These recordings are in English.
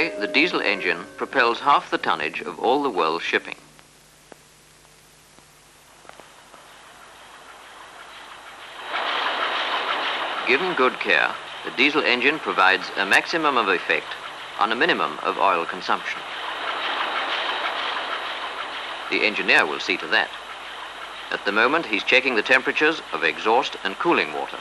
Today, the diesel engine propels half the tonnage of all the world's shipping. Given good care, the diesel engine provides a maximum of effect on a minimum of oil consumption. The engineer will see to that. At the moment, he's checking the temperatures of exhaust and cooling water.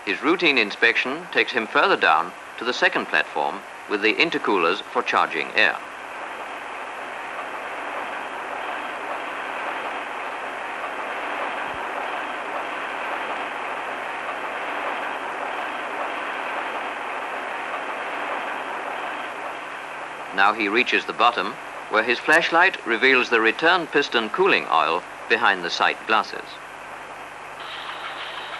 His routine inspection takes him further down to the second platform with the intercoolers for charging air. Now he reaches the bottom, where his flashlight reveals the return piston cooling oil behind the sight glasses.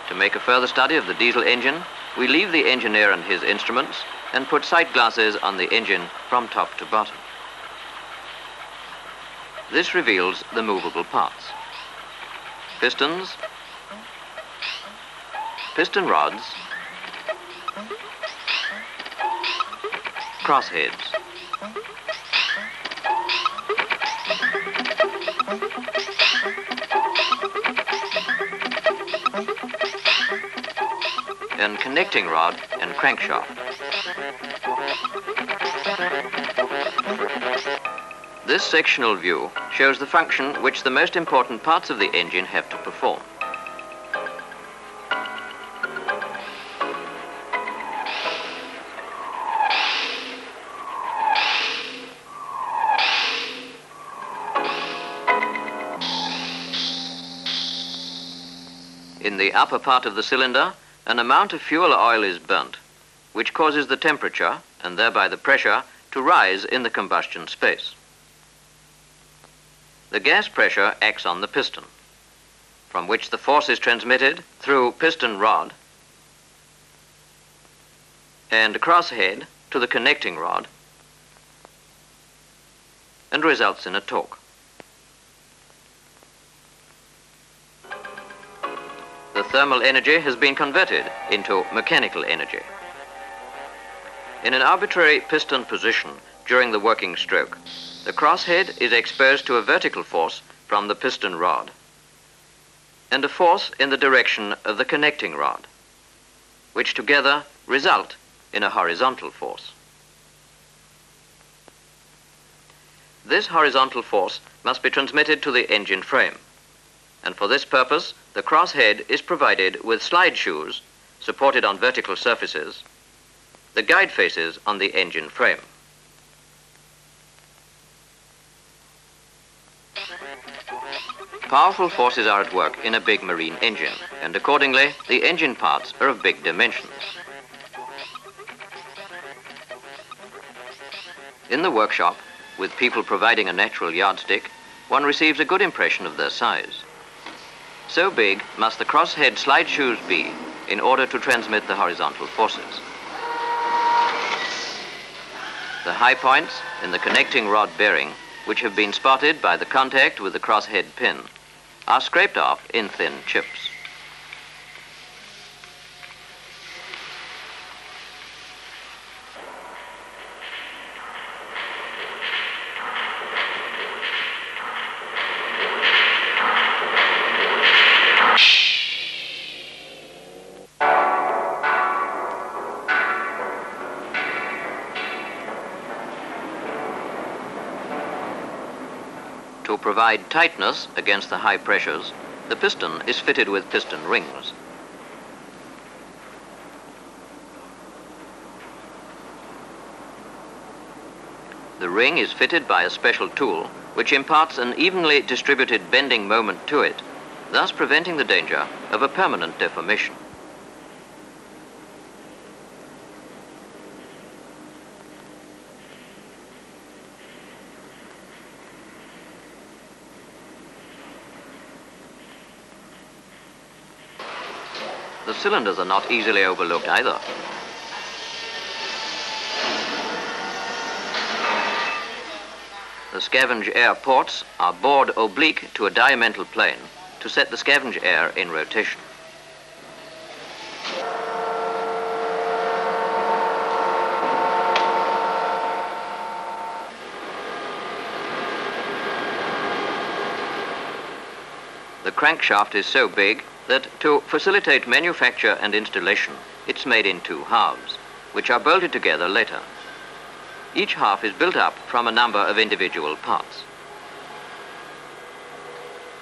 To make a further study of the diesel engine, we leave the engineer and his instruments and put sight glasses on the engine from top to bottom. This reveals the movable parts: pistons, piston rods, crossheads. And connecting rod and crankshaft. This sectional view shows the function which the most important parts of the engine have to perform. In the upper part of the cylinder, an amount of fuel oil is burnt, which causes the temperature, and thereby the pressure, to rise in the combustion space. The gas pressure acts on the piston, from which the force is transmitted through piston rod and crosshead to the connecting rod, and results in a torque. The thermal energy has been converted into mechanical energy. In an arbitrary piston position during the working stroke, the crosshead is exposed to a vertical force from the piston rod and a force in the direction of the connecting rod, which together result in a horizontal force. This horizontal force must be transmitted to the engine frame, and for this purpose, the crosshead is provided with slide shoes supported on vertical surfaces, the guide faces on the engine frame. Powerful forces are at work in a big marine engine, and accordingly, the engine parts are of big dimensions. In the workshop, with people providing a natural yardstick, one receives a good impression of their size. So big must the crosshead slide shoes be in order to transmit the horizontal forces. The high points in the connecting rod bearing, which have been spotted by the contact with the crosshead pin, are scraped off in thin chips. To provide tightness against the high pressures, the piston is fitted with piston rings. The ring is fitted by a special tool which imparts an evenly distributed bending moment to it, thus preventing the danger of a permanent deformation. The cylinders are not easily overlooked either. The The scavenge air ports are bored oblique to a diametal plane to set the scavenge air in rotation. The crankshaft is so big that to facilitate manufacture and installation, it's made in two halves, which are bolted together later. Each half is built up from a number of individual parts.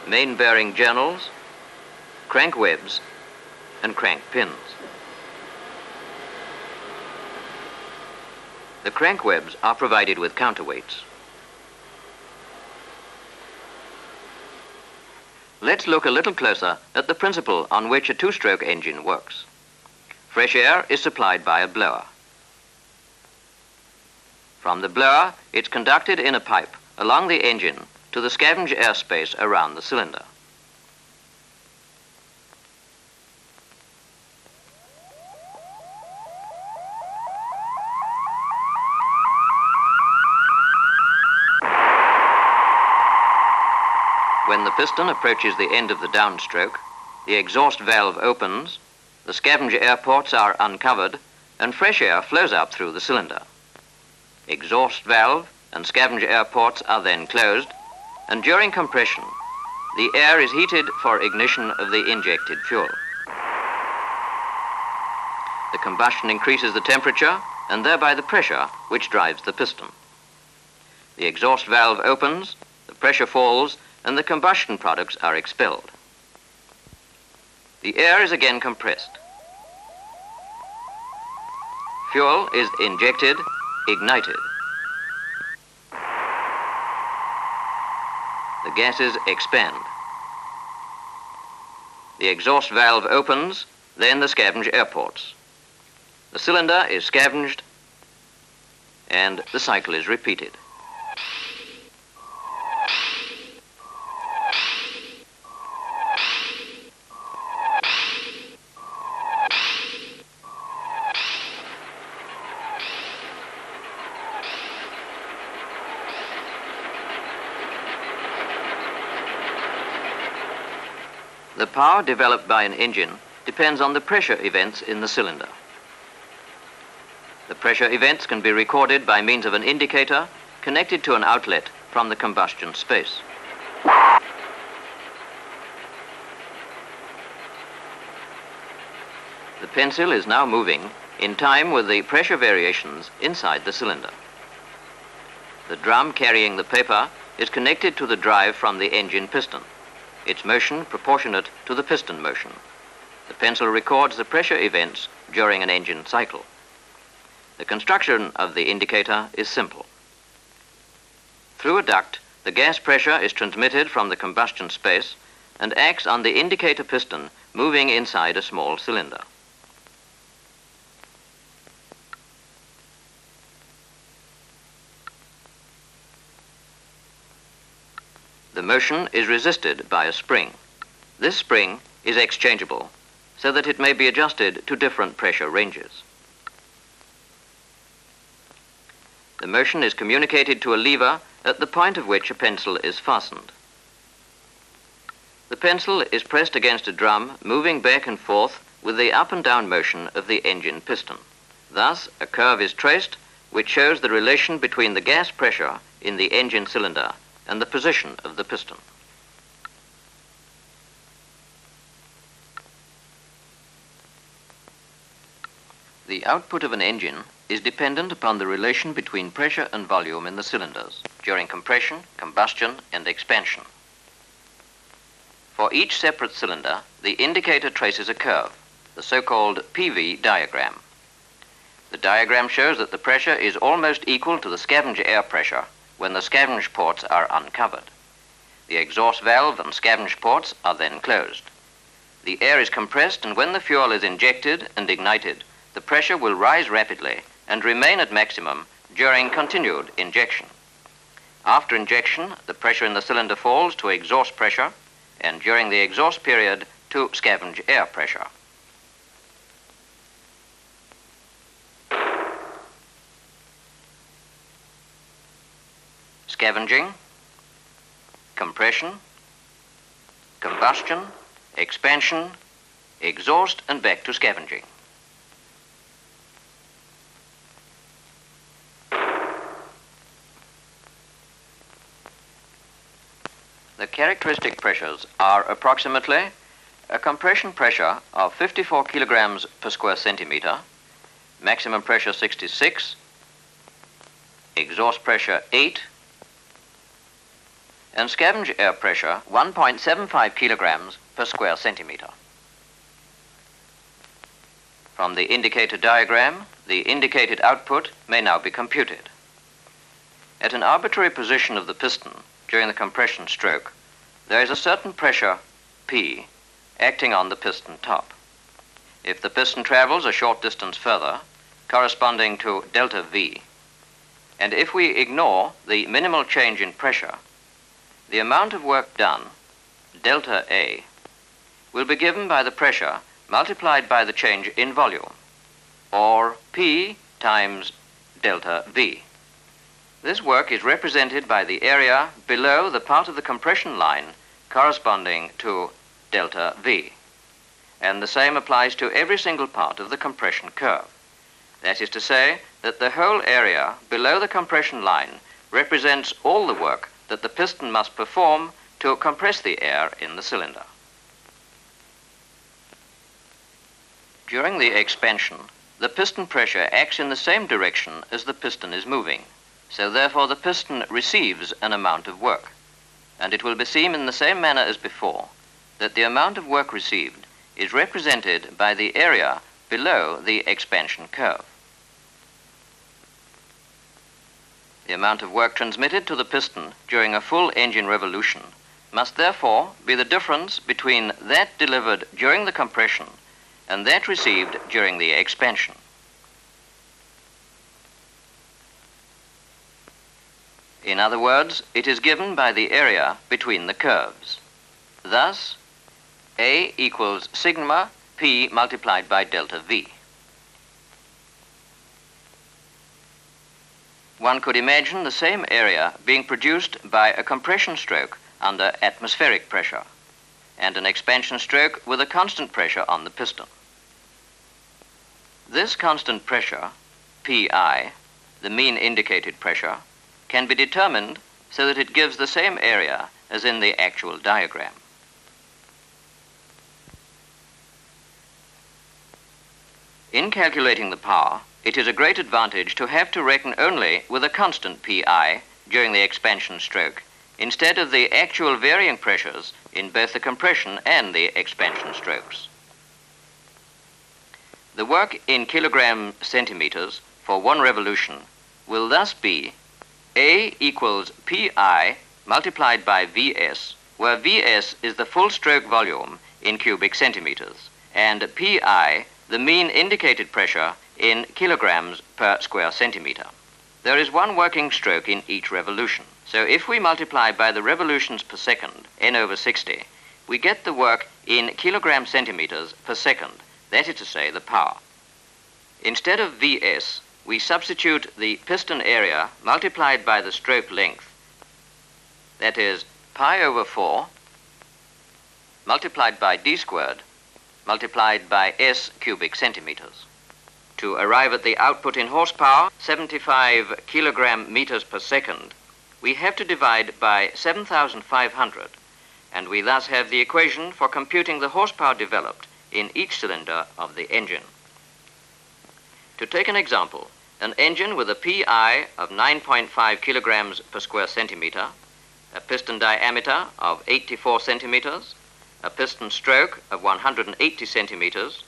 Main bearing journals, crank webs, and crank pins. The crank webs are provided with counterweights. Let's look a little closer at the principle on which a two-stroke engine works. Fresh air is supplied by a blower. From the blower, it's conducted in a pipe along the engine to the scavenge air space around the cylinder. When the piston approaches the end of the downstroke, the exhaust valve opens, the scavenge air ports are uncovered, and fresh air flows up through the cylinder. Exhaust valve and scavenge air ports are then closed, and during compression, the air is heated for ignition of the injected fuel. The combustion increases the temperature and thereby the pressure which drives the piston. The exhaust valve opens, the pressure falls, and the combustion products are expelled. The air is again compressed. Fuel is injected, ignited. The gases expand. The exhaust valve opens, then the scavenge air ports. The cylinder is scavenged, and the cycle is repeated. The power developed by an engine depends on the pressure events in the cylinder. The pressure events can be recorded by means of an indicator connected to an outlet from the combustion space. The pencil is now moving in time with the pressure variations inside the cylinder. The drum carrying the paper is connected to the drive from the engine piston, its motion proportionate to the piston motion. The pencil records the pressure events during an engine cycle. The construction of the indicator is simple. Through a duct, the gas pressure is transmitted from the combustion space and acts on the indicator piston moving inside a small cylinder. The motion is resisted by a spring. This spring is exchangeable so that it may be adjusted to different pressure ranges. The motion is communicated to a lever at the point of which a pencil is fastened. The pencil is pressed against a drum, moving back and forth with the up and down motion of the engine piston. Thus, a curve is traced which shows the relation between the gas pressure in the engine cylinder and the position of the piston. The output of an engine is dependent upon the relation between pressure and volume in the cylinders during compression, combustion, and expansion. For each separate cylinder, the indicator traces a curve, the so-called PV diagram. The diagram shows that the pressure is almost equal to the scavenge air pressure when the scavenge ports are uncovered. The exhaust valve and scavenge ports are then closed. The air is compressed, and when the fuel is injected and ignited, the pressure will rise rapidly and remain at maximum during continued injection. After injection, the pressure in the cylinder falls to exhaust pressure, and during the exhaust period to scavenge air pressure. scavenging, compression, combustion, expansion, exhaust, and back to scavenging. The characteristic pressures are approximately a compression pressure of 54 kilograms per square centimeter, maximum pressure 66, exhaust pressure 8, and scavenge air pressure 1.75 kilograms per square centimeter. From the indicator diagram, the indicated output may now be computed. At an arbitrary position of the piston during the compression stroke, there is a certain pressure, P, acting on the piston top. If the piston travels a short distance further, corresponding to delta V, and if we ignore the minimal change in pressure, the amount of work done, delta A, will be given by the pressure multiplied by the change in volume, or P times delta V. This work is represented by the area below the part of the compression line corresponding to delta V. And the same applies to every single part of the compression curve. That is to say that the whole area below the compression line represents all the work that the piston must perform to compress the air in the cylinder. During the expansion, the piston pressure acts in the same direction as the piston is moving, so therefore the piston receives an amount of work, and it will be seen in the same manner as before that the amount of work received is represented by the area below the expansion curve. The amount of work transmitted to the piston during a full engine revolution must therefore be the difference between that delivered during the compression and that received during the expansion. In other words, it is given by the area between the curves. Thus, A equals sigma P multiplied by delta V. One could imagine the same area being produced by a compression stroke under atmospheric pressure and an expansion stroke with a constant pressure on the piston. This constant pressure, Pi, the mean indicated pressure, can be determined so that it gives the same area as in the actual diagram. In calculating the power, it is a great advantage to have to reckon only with a constant Pi during the expansion stroke, instead of the actual varying pressures in both the compression and the expansion strokes. The work in kilogram centimeters for one revolution will thus be A equals Pi multiplied by Vs, where Vs is the full stroke volume in cubic centimeters, and Pi the mean indicated pressure in kilograms per square centimeter. There is one working stroke in each revolution, so if we multiply by the revolutions per second, n over 60, we get the work in kilogram centimeters per second, that is to say, the power. Instead of Vs, we substitute the piston area multiplied by the stroke length, that is pi over 4 multiplied by d squared multiplied by s cubic centimeters. To arrive at the output in horsepower, 75 kilogram meters per second, we have to divide by 7,500, and we thus have the equation for computing the horsepower developed in each cylinder of the engine. To take an example, an engine with a Pi of 9.5 kilograms per square centimeter, a piston diameter of 84 centimeters, a piston stroke of 180 centimeters,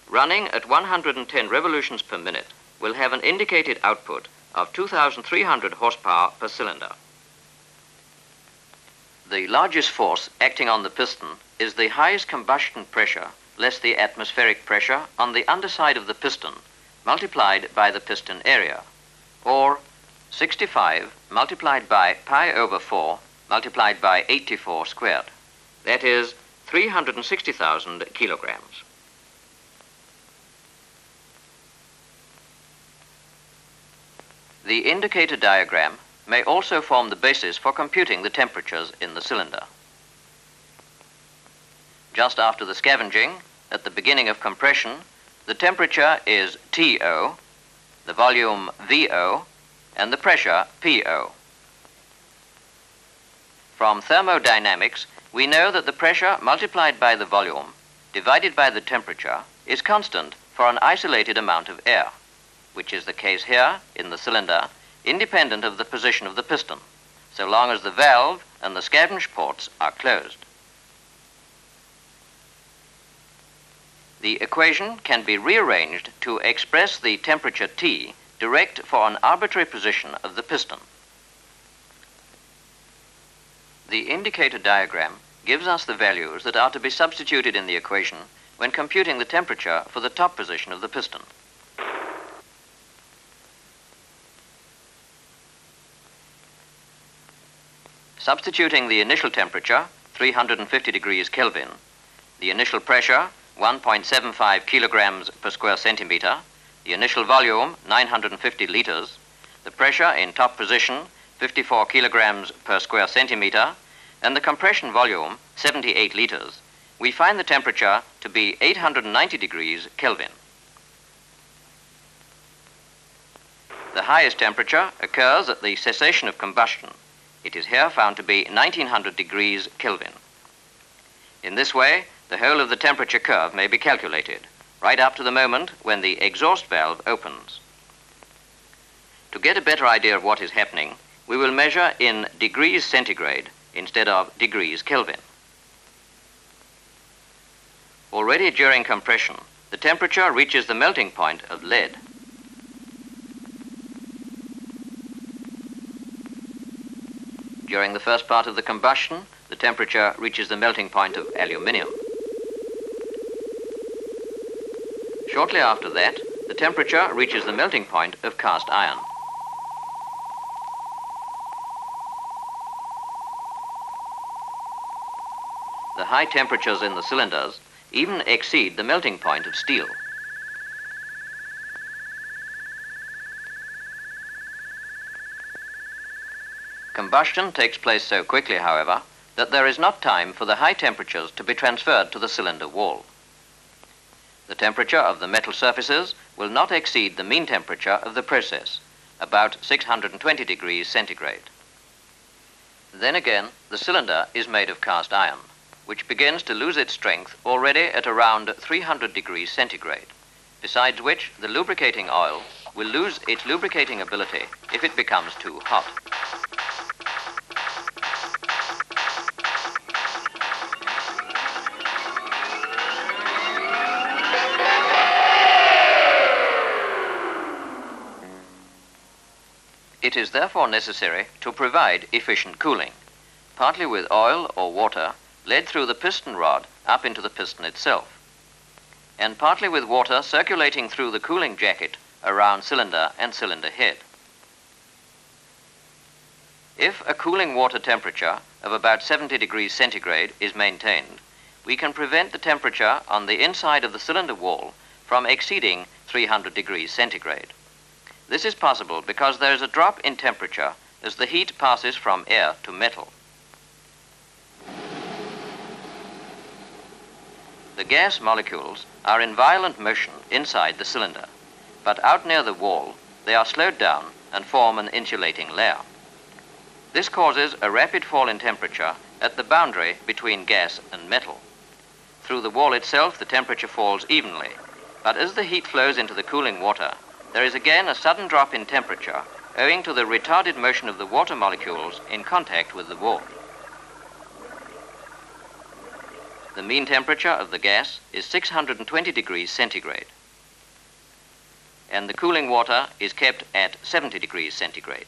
running at 110 revolutions per minute, will have an indicated output of 2,300 horsepower per cylinder. The largest force acting on the piston is the highest combustion pressure less the atmospheric pressure on the underside of the piston multiplied by the piston area, or 65 multiplied by pi over 4 multiplied by 84 squared. That is 360,000 kilograms. The indicator diagram may also form the basis for computing the temperatures in the cylinder. Just after the scavenging, at the beginning of compression, the temperature is TO, the volume VO, and the pressure PO. From thermodynamics, we know that the pressure multiplied by the volume divided by the temperature is constant for an isolated amount of air, which is the case here in the cylinder, independent of the position of the piston, so long as the valve and the scavenge ports are closed. The equation can be rearranged to express the temperature T direct for an arbitrary position of the piston. The indicator diagram gives us the values that are to be substituted in the equation when computing the temperature for the top position of the piston. Substituting the initial temperature, 350 degrees Kelvin, the initial pressure, 1.75 kilograms per square centimeter, the initial volume, 950 liters, the pressure in top position, 54 kilograms per square centimeter, and the compression volume, 78 liters, we find the temperature to be 890 degrees Kelvin. The highest temperature occurs at the cessation of combustion. It is here found to be 1900 degrees Kelvin. In this way, the whole of the temperature curve may be calculated, right up to the moment when the exhaust valve opens. To get a better idea of what is happening, we will measure in degrees centigrade instead of degrees Kelvin. Already during compression, the temperature reaches the melting point of lead. During the first part of the combustion, the temperature reaches the melting point of aluminium. Shortly after that, the temperature reaches the melting point of cast iron. The high temperatures in the cylinders even exceed the melting point of steel. Combustion takes place so quickly, however, that there is not time for the high temperatures to be transferred to the cylinder wall. The temperature of the metal surfaces will not exceed the mean temperature of the process, about 620 degrees centigrade. Then again, the cylinder is made of cast iron, which begins to lose its strength already at around 300 degrees centigrade, besides which the lubricating oil will lose its lubricating ability if it becomes too hot. It is therefore necessary to provide efficient cooling, partly with oil or water led through the piston rod up into the piston itself, and partly with water circulating through the cooling jacket around cylinder and cylinder head. If a cooling water temperature of about 70 degrees centigrade is maintained, we can prevent the temperature on the inside of the cylinder wall from exceeding 300 degrees centigrade. This is possible because there is a drop in temperature as the heat passes from air to metal. The gas molecules are in violent motion inside the cylinder, but out near the wall they are slowed down and form an insulating layer. This causes a rapid fall in temperature at the boundary between gas and metal. Through the wall itself the temperature falls evenly, but as the heat flows into the cooling water, there is again a sudden drop in temperature owing to the retarded motion of the water molecules in contact with the wall. The mean temperature of the gas is 620 degrees centigrade, and the cooling water is kept at 70 degrees centigrade.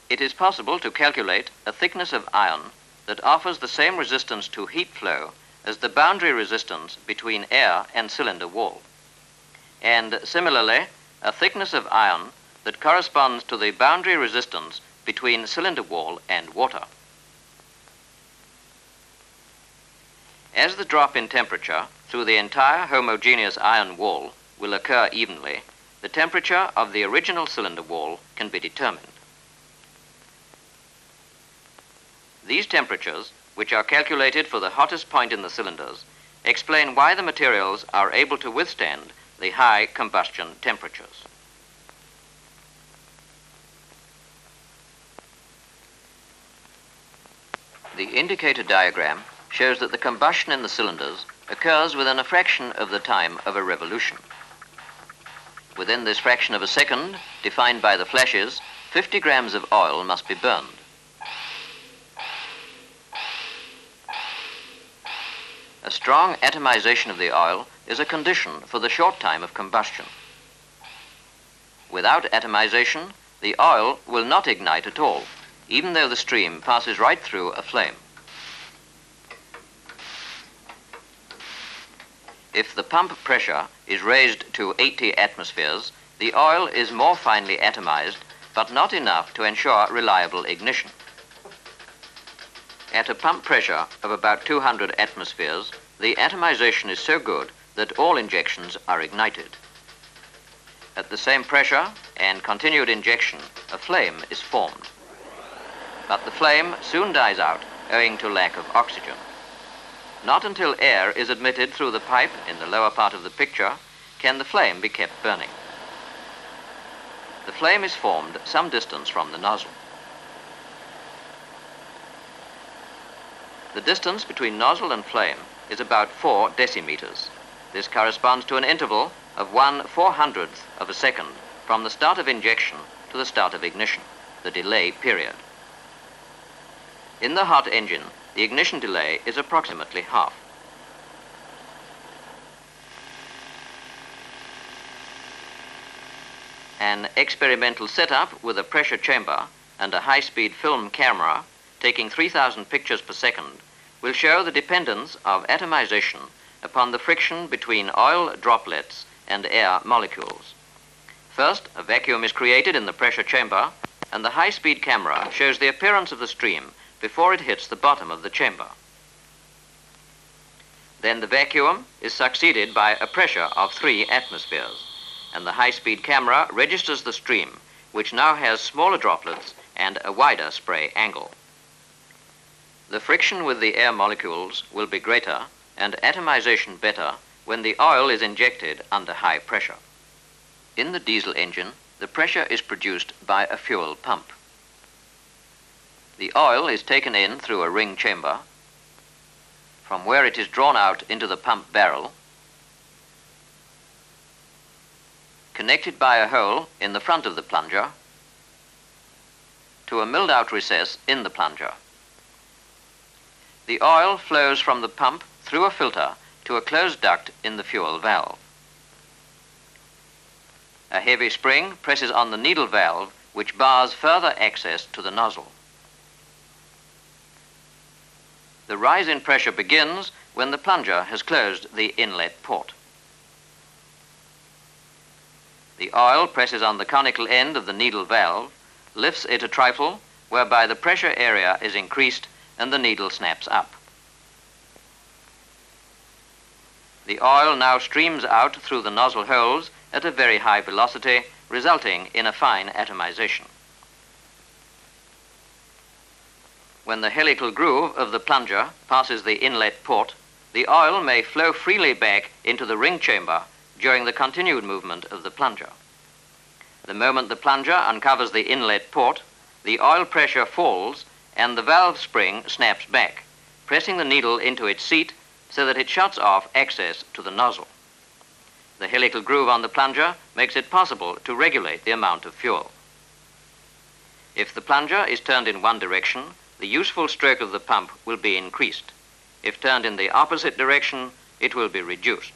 It is possible to calculate a thickness of iron that offers the same resistance to heat flow as the boundary resistance between air and cylinder wall, and similarly a thickness of iron that corresponds to the boundary resistance between cylinder wall and water. As the drop in temperature through the entire homogeneous iron wall will occur evenly, the temperature of the original cylinder wall can be determined. These temperatures, which are calculated for the hottest point in the cylinders, explain why the materials are able to withstand the high combustion temperatures. The indicator diagram shows that the combustion in the cylinders occurs within a fraction of the time of a revolution. Within this fraction of a second, defined by the flashes, 50 grams of oil must be burned. A strong atomization of the oil is a condition for the short time of combustion. Without atomization, the oil will not ignite at all, even though the stream passes right through a flame. If the pump pressure is raised to 80 atmospheres, the oil is more finely atomized, but not enough to ensure reliable ignition. At a pump pressure of about 200 atmospheres, the atomization is so good that all injections are ignited. At the same pressure and continued injection, a flame is formed. But the flame soon dies out owing to lack of oxygen. Not until air is admitted through the pipe in the lower part of the picture can the flame be kept burning. The flame is formed some distance from the nozzle. The distance between nozzle and flame is about 4 decimeters. This corresponds to an interval of 1/400th of a second from the start of injection to the start of ignition, the delay period. In the hot engine, the ignition delay is approximately half. An experimental setup with a pressure chamber and a high-speed film camera taking 3,000 pictures per second will show the dependence of atomization upon the friction between oil droplets and air molecules. First, a vacuum is created in the pressure chamber, and the high-speed camera shows the appearance of the stream before it hits the bottom of the chamber. Then the vacuum is succeeded by a pressure of 3 atmospheres, and the high-speed camera registers the stream, which now has smaller droplets and a wider spray angle. The friction with the air molecules will be greater and atomization better when the oil is injected under high pressure. In the diesel engine, the pressure is produced by a fuel pump. The oil is taken in through a ring chamber, from where it is drawn out into the pump barrel, connected by a hole in the front of the plunger to a milled out recess in the plunger. The oil flows from the pump through a filter to a closed duct in the fuel valve. A heavy spring presses on the needle valve, which bars further access to the nozzle. The rise in pressure begins when the plunger has closed the inlet port. The oil presses on the conical end of the needle valve, lifts it a trifle, whereby the pressure area is increased and the needle snaps up. The oil now streams out through the nozzle holes at a very high velocity, resulting in a fine atomization. When the helical groove of the plunger passes the inlet port, the oil may flow freely back into the ring chamber during the continued movement of the plunger. The moment the plunger uncovers the inlet port, the oil pressure falls and the valve spring snaps back, pressing the needle into its seat so that it shuts off access to the nozzle. The helical groove on the plunger makes it possible to regulate the amount of fuel. If the plunger is turned in one direction, the useful stroke of the pump will be increased. If turned in the opposite direction, it will be reduced.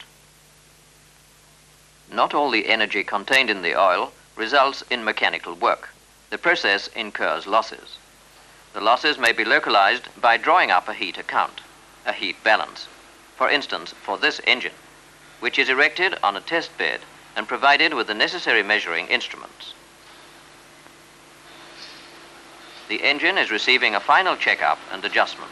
Not all the energy contained in the oil results in mechanical work. The process incurs losses. The losses may be localized by drawing up a heat account, a heat balance. For instance, for this engine, which is erected on a test bed and provided with the necessary measuring instruments. The engine is receiving a final checkup and adjustment.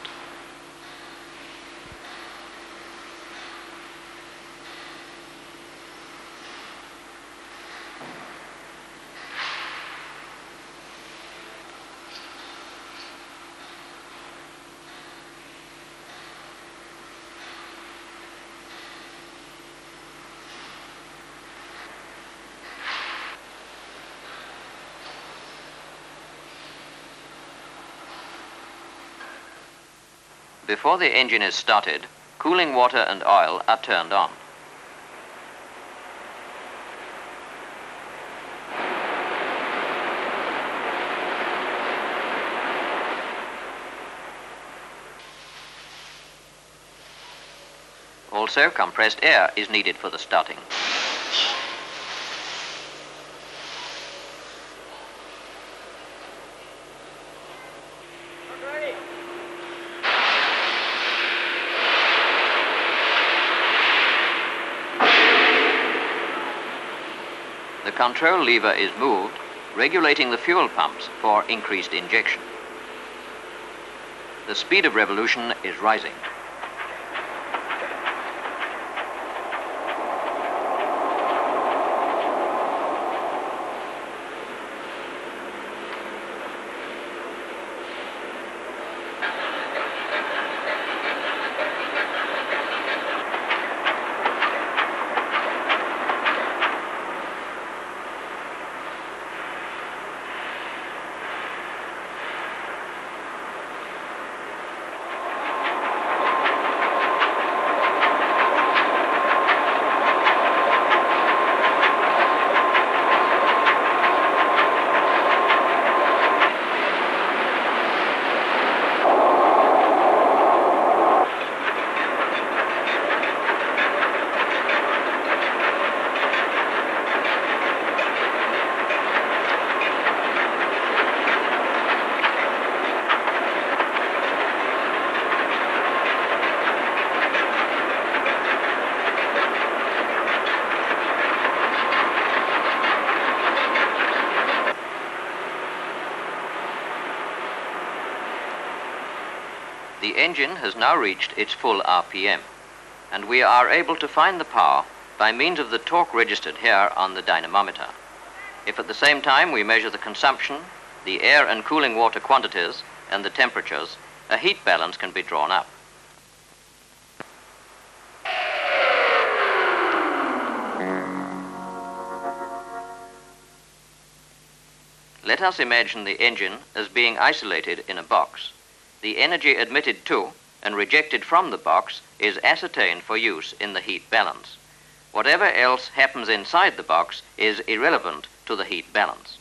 Before the engine is started, cooling water and oil are turned on. Also, compressed air is needed for the starting. The control lever is moved, regulating the fuel pumps for increased injection. The speed of revolution is rising. The engine has now reached its full RPM, and we are able to find the power by means of the torque registered here on the dynamometer. If at the same time we measure the consumption, the air and cooling water quantities, and the temperatures, a heat balance can be drawn up. Let us imagine the engine as being isolated in a box. The energy admitted to and rejected from the box is ascertained for use in the heat balance. Whatever else happens inside the box is irrelevant to the heat balance.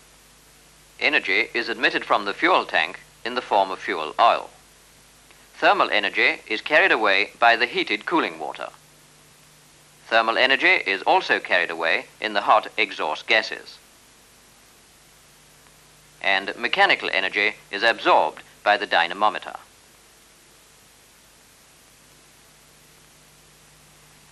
Energy is admitted from the fuel tank in the form of fuel oil. Thermal energy is carried away by the heated cooling water. Thermal energy is also carried away in the hot exhaust gases. And mechanical energy is absorbed by the dynamometer.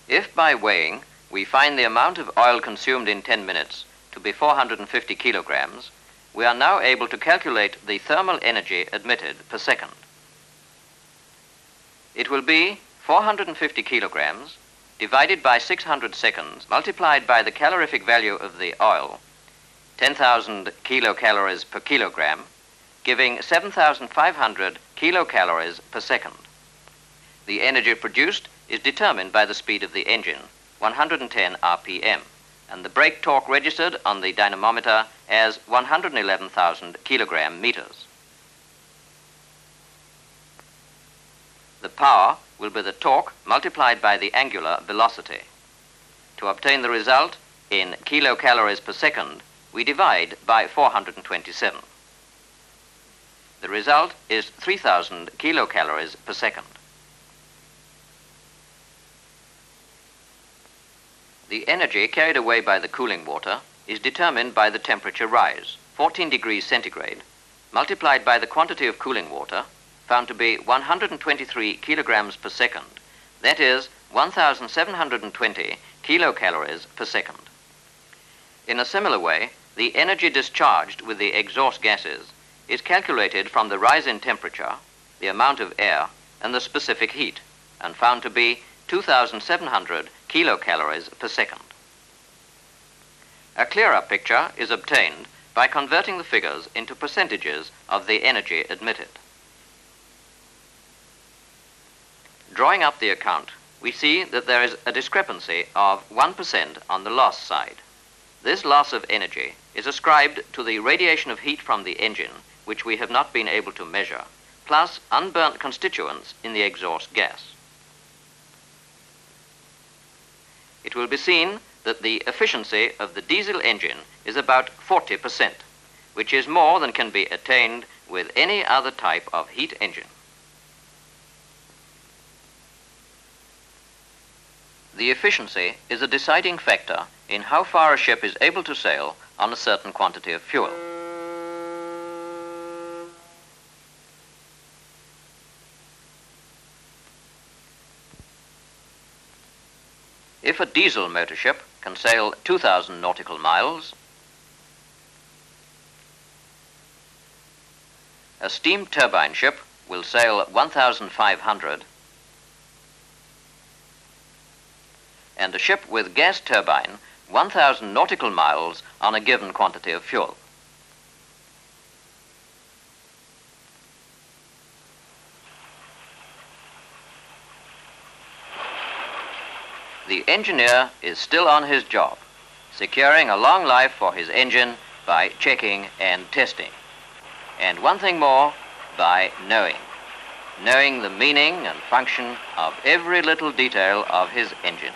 If by weighing we find the amount of oil consumed in 10 minutes to be 450 kilograms, we are now able to calculate the thermal energy admitted per second. It will be 450 kilograms divided by 600 seconds multiplied by the calorific value of the oil, 10,000 kilocalories per kilogram, giving 7,500 kilocalories per second. The energy produced is determined by the speed of the engine, 110 RPM, and the brake torque registered on the dynamometer as 111,000 kilogram meters. The power will be the torque multiplied by the angular velocity. To obtain the result in kilocalories per second, we divide by 427. The result is 3,000 kilocalories per second. The energy carried away by the cooling water is determined by the temperature rise, 14 degrees centigrade, multiplied by the quantity of cooling water, found to be 123 kilograms per second. That is 1,720 kilocalories per second. In a similar way, the energy discharged with the exhaust gases is calculated from the rise in temperature, the amount of air, and the specific heat, and found to be 2,700 kilocalories per second. A clearer picture is obtained by converting the figures into percentages of the energy admitted. Drawing up the account, we see that there is a discrepancy of 1% on the loss side. This loss of energy is ascribed to the radiation of heat from the engine, which we have not been able to measure, plus unburnt constituents in the exhaust gas. It will be seen that the efficiency of the diesel engine is about 40%, which is more than can be attained with any other type of heat engine. The efficiency is a deciding factor in how far a ship is able to sail on a certain quantity of fuel. If a diesel motor ship can sail 2,000 nautical miles, a steam turbine ship will sail 1,500, and a ship with gas turbine 1,000 nautical miles on a given quantity of fuel. The engineer is still on his job, securing a long life for his engine by checking and testing. And one thing more, by knowing the meaning and function of every little detail of his engine.